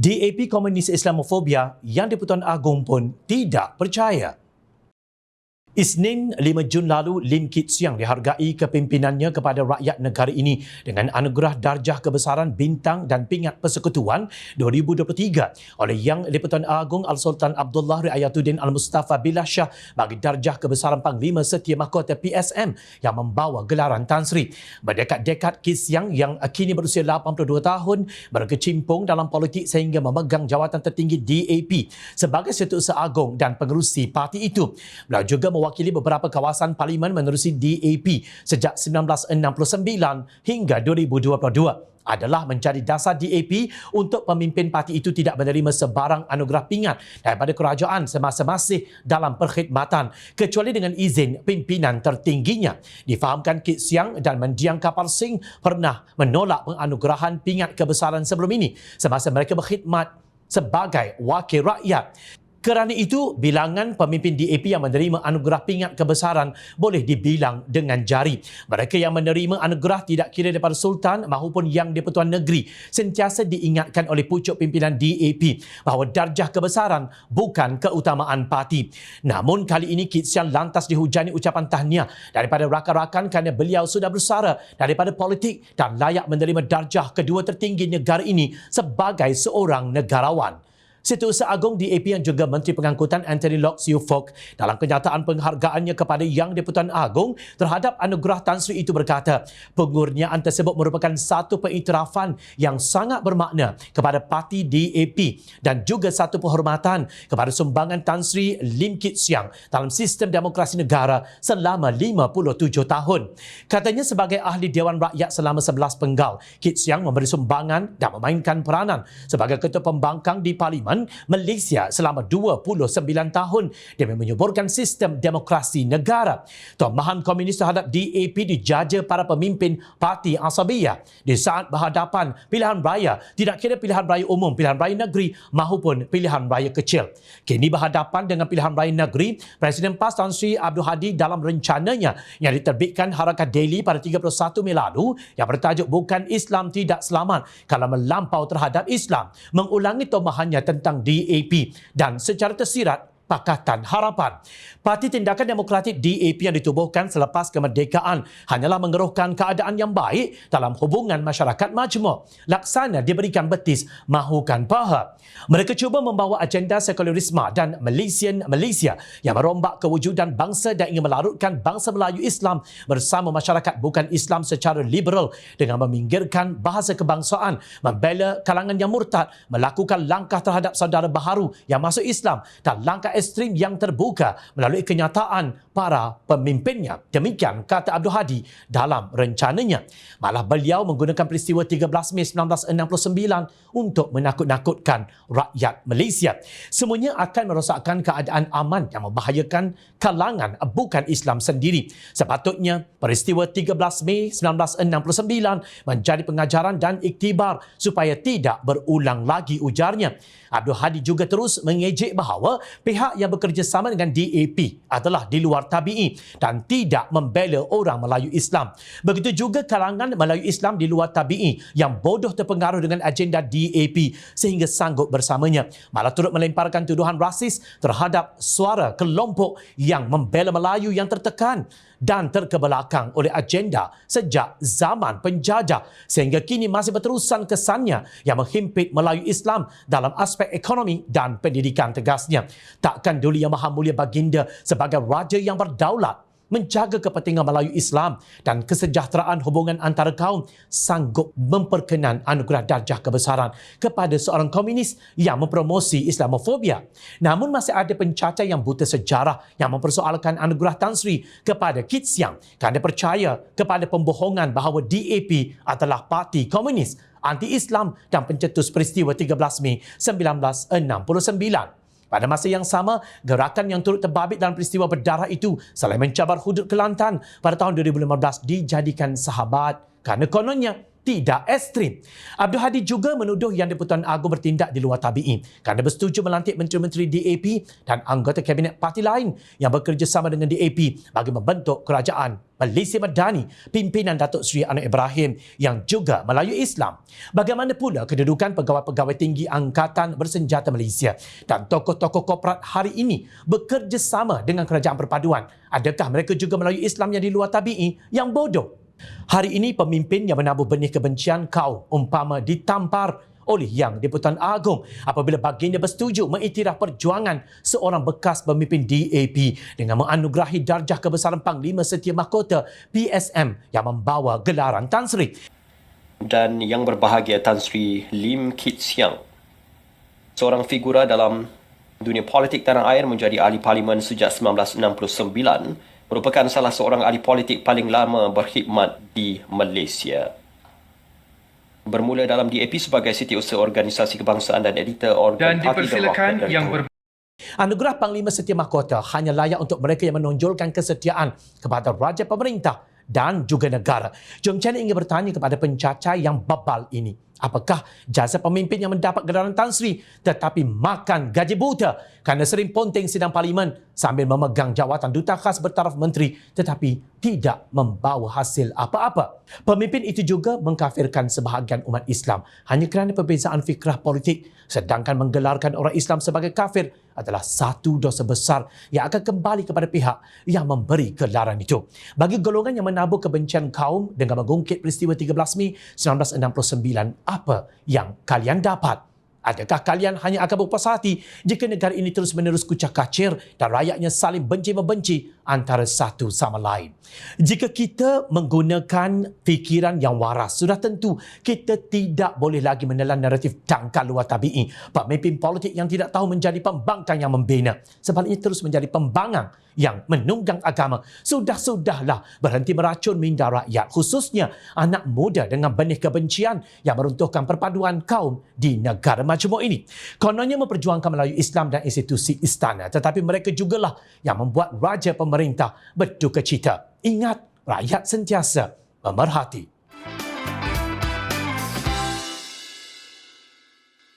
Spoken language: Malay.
DAP Komunis Islamofobia yang di-Pertuan Agong pun tidak percaya. Isnin 5 Jun lalu, Lim Kit Siang dihargai kepimpinannya kepada rakyat negara ini dengan anugerah Darjah Kebesaran Bintang dan Pingat Persekutuan 2023 oleh Yang di-Pertuan Agong Al-Sultan Abdullah Riayatuddin Al-Mustafa Billah Shah bagi Darjah Kebesaran Panglima Setia Mahkota PSM yang membawa gelaran Tan Sri. Berdekat-dekat Kit Siang yang kini berusia 82 tahun berkecimpung dalam politik sehingga memegang jawatan tertinggi DAP sebagai Setiausaha Agong dan pengerusi parti itu. Beliau juga mewakili beberapa kawasan parlimen menerusi DAP sejak 1969 hingga 2022. Adalah menjadi dasar DAP untuk pemimpin parti itu tidak menerima sebarang anugerah pingat daripada kerajaan semasa masih dalam perkhidmatan kecuali dengan izin pimpinan tertingginya. Difahamkan Kit Siang dan Mendiang Kapal Singh pernah menolak penganugerahan pingat kebesaran sebelum ini semasa mereka berkhidmat sebagai wakil rakyat. Kerana itu, bilangan pemimpin DAP yang menerima anugerah pingat kebesaran boleh dibilang dengan jari. Mereka yang menerima anugerah tidak kira daripada Sultan maupun Yang di-Pertuan Negeri sentiasa diingatkan oleh pucuk pimpinan DAP bahawa darjah kebesaran bukan keutamaan parti. Namun kali ini Kit Siang lantas dihujani ucapan tahniah daripada rakan-rakan kerana beliau sudah bersara daripada politik dan layak menerima darjah kedua tertinggi negara ini sebagai seorang negarawan. Setiausaha Agong DAP yang juga Menteri Pengangkutan Anthony Lok Siu Fok dalam kenyataan penghargaannya kepada Yang di-Pertuan Agong terhadap anugerah Tan Sri itu berkata, pengurniaan tersebut merupakan satu pengiktirafan yang sangat bermakna kepada parti DAP dan juga satu penghormatan kepada sumbangan Tan Sri Lim Kit Siang dalam sistem demokrasi negara selama 57 tahun. Katanya sebagai ahli Dewan Rakyat selama 11 penggal, Kit Siang memberi sumbangan dan memainkan peranan sebagai ketua pembangkang di Parlimen Malaysia selama 29 tahun demi menyuburkan sistem demokrasi negara. Tomahan komunis terhadap DAP dijaja para pemimpin parti Asabiyah di saat berhadapan pilihan raya, tidak kira pilihan raya umum, pilihan raya negeri maupun pilihan raya kecil. Kini berhadapan dengan pilihan raya negeri, Presiden PAS Tan Sri Abdul Hadi dalam rencananya yang diterbitkan Harakat Daily pada 31 Mei lalu yang bertajuk Bukan Islam Tidak Selamat Kalau Melampau Terhadap Islam, mengulangi tomahannya tentang DAP dan secara tersirat Pakatan Harapan. Parti Tindakan Demokratik DAP yang ditubuhkan selepas kemerdekaan hanyalah mengeruhkan keadaan yang baik dalam hubungan masyarakat majmuk. Laksana diberikan betis, mahukan paha. Mereka cuba membawa agenda sekularisme dan Malaysia yang merombak kewujudan bangsa dan ingin melarutkan bangsa Melayu Islam bersama masyarakat bukan Islam secara liberal dengan meminggirkan bahasa kebangsaan, membela kalangan yang murtad, melakukan langkah terhadap saudara baharu yang masuk Islam dan langkah ekstrim yang terbuka melalui kenyataan para pemimpinnya. Demikian kata Abdul Hadi dalam rencananya. Malah beliau menggunakan peristiwa 13 Mei 1969 untuk menakut-nakutkan rakyat Malaysia. Semuanya akan merosakkan keadaan aman yang membahayakan kalangan bukan Islam sendiri. Sepatutnya peristiwa 13 Mei 1969 menjadi pengajaran dan iktibar supaya tidak berulang lagi, ujarnya. Abdul Hadi juga terus mengejek bahawa pihak yang bekerjasama dengan DAP adalah di luar tabi'i dan tidak membela orang Melayu Islam. Begitu juga kalangan Melayu Islam di luar tabi'i yang bodoh terpengaruh dengan agenda DAP sehingga sanggup bersamanya. Malah turut melemparkan tuduhan rasis terhadap suara kelompok yang membela Melayu yang tertekan dan terkebelakang oleh agenda sejak zaman penjajah sehingga kini masih berterusan kesannya yang menghimpit Melayu Islam dalam aspek ekonomi dan pendidikan, tegasnya. Takkan dulu Yang Maha Mulia Baginda sebagai raja yang berdaulat menjaga kepentingan Melayu Islam dan kesejahteraan hubungan antara kaum sanggup memperkenan anugerah darjah kebesaran kepada seorang komunis yang mempromosi Islamofobia. Namun masih ada pencacah yang buta sejarah yang mempersoalkan anugerah Tan Sri kepada Kit Siang kerana percaya kepada pembohongan bahawa DAP adalah parti komunis, anti-Islam dan pencetus peristiwa 13 Mei 1969. Pada masa yang sama, gerakan yang turut terbabit dalam peristiwa berdarah itu selain mencabar hudud Kelantan pada tahun 2015 dijadikan sahabat kerana kononnya tidak ekstrim. Abdul Hadi juga menuduh Yang di-Pertuan Agong bertindak di luar tabi'i kerana bersetuju melantik menteri-menteri DAP dan anggota kabinet parti lain yang bekerjasama dengan DAP bagi membentuk kerajaan Malaysia Madani pimpinan Datuk Seri Anwar Ibrahim yang juga Melayu Islam. Bagaimana pula kedudukan pegawai-pegawai tinggi Angkatan Bersenjata Malaysia dan tokoh-tokoh korporat hari ini bekerjasama dengan kerajaan perpaduan? Adakah mereka juga Melayu Islam yang di luar tabi'i yang bodoh? Hari ini pemimpin yang menabur benih kebencian kaum umpama ditampar oleh Yang di-Pertuan Agong apabila baginda bersetuju mengiktiraf perjuangan seorang bekas pemimpin DAP dengan menganugerahi darjah kebesaran Panglima Setia Mahkota PSM yang membawa gelaran Tan Sri. Dan yang berbahagia Tan Sri Lim Kit Siang, seorang figura dalam dunia politik tanah air, menjadi ahli parlimen sejak 1969, merupakan salah seorang ahli politik paling lama berkhidmat di Malaysia. Bermula dalam DAP sebagai Setiausaha Organisasi Kebangsaan dan editor organ dan parti dipersilakan yang Anugerah Panglima Setia Mahkota hanya layak untuk mereka yang menonjolkan kesetiaan kepada raja pemerintah dan juga negara. Jom Channel ingin bertanya kepada pencacai yang bebal ini. Apakah jasa pemimpin yang mendapat gelaran Tan Sri tetapi makan gaji buta kerana sering ponteng sidang parlimen sambil memegang jawatan duta khas bertaraf menteri tetapi tidak membawa hasil apa-apa? Pemimpin itu juga mengkafirkan sebahagian umat Islam hanya kerana perbezaan fikrah politik, sedangkan menggelarkan orang Islam sebagai kafir adalah satu dosa besar yang akan kembali kepada pihak yang memberi gelaran itu. Bagi golongan yang menabur kebencian kaum dengan mengungkit peristiwa 13 Mei 1969, apa yang kalian dapat? Adakah kalian hanya akan berpuas hati jika negara ini terus-menerus kucak-kacir dan rakyatnya saling benci-membenci antara satu sama lain? Jika kita menggunakan fikiran yang waras, sudah tentu kita tidak boleh lagi menelan naratif dangkal luar tabi'i. Pemimpin politik yang tidak tahu menjadi pembangkang yang membina, sebaliknya terus menjadi pembangang yang menunggang agama. Sudahlah berhenti meracun minda rakyat, khususnya anak muda dengan benih kebencian yang meruntuhkan perpaduan kaum di negara majmuk ini. Kononnya memperjuangkan Melayu Islam dan institusi istana, tetapi mereka jugalah yang membuat raja pemerintah berduka cita. Ingat, rakyat sentiasa memerhati.